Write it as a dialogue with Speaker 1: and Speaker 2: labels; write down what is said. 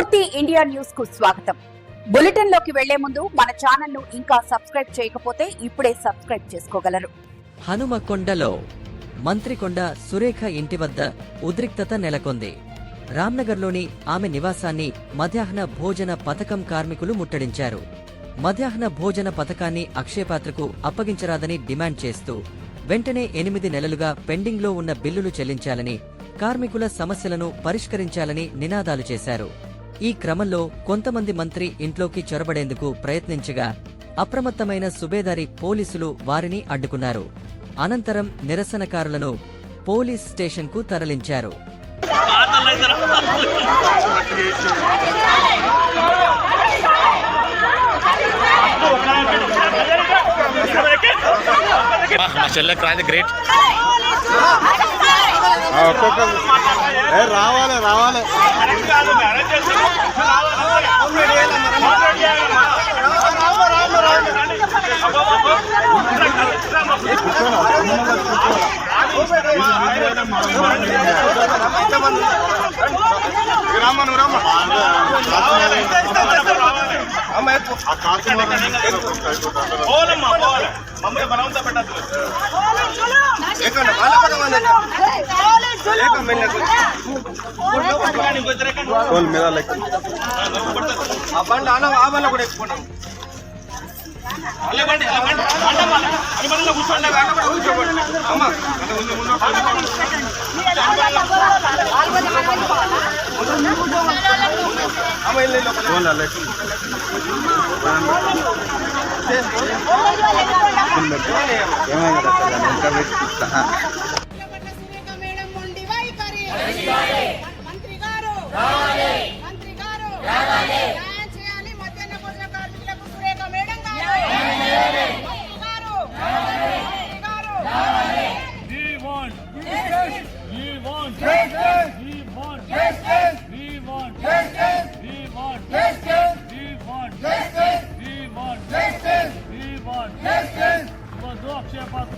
Speaker 1: పూర్తి India news కు స్వాగతం. బులెటిన్ లోకి వెళ్లే ముందు మన ఛానల్ ను ఇంకా సబ్స్క్రైబ్ చేయకపోతే ఇప్పుడే సబ్స్క్రైబ్ చేసుకోగలరు.
Speaker 2: హనుమకొండలో మంత్రికొండ సురేఖ ఇంటి వద్ద ఉద్రిక్తత నెలకొంది. రామ్నగర్లోని ఆమె నివాసాన్ని మధ్యాహ్న భోజన పథకం కార్మికులు ముట్టడించారు. మధ్యాహ్న భోజన పథకాన్ని అక్షయపాత్రకు అప్పగించరాదని డిమాండ్ చేస్తూ వెంటనే 8 నెలలుగా పెండింగ్లో ఉన్న బిల్లులు చెల్లించాలని, కార్మికుల సమస్యలను పరిష్కరించాలని నినాదాలు చేశారు. ఈ క్రమంలో కొంతమంది మంత్రి ఇంట్లోకి చొరబడేందుకు ప్రయత్నించగా అప్రమత్తమైన సుబేదారి పోలీసులు వారిని అడ్డుకున్నారు. అనంతరం నిరసనకారులను పోలీస్ స్టేషన్కు తరలించారు.
Speaker 3: రావాలి రావాలి मेरा लाइक ఏమైనా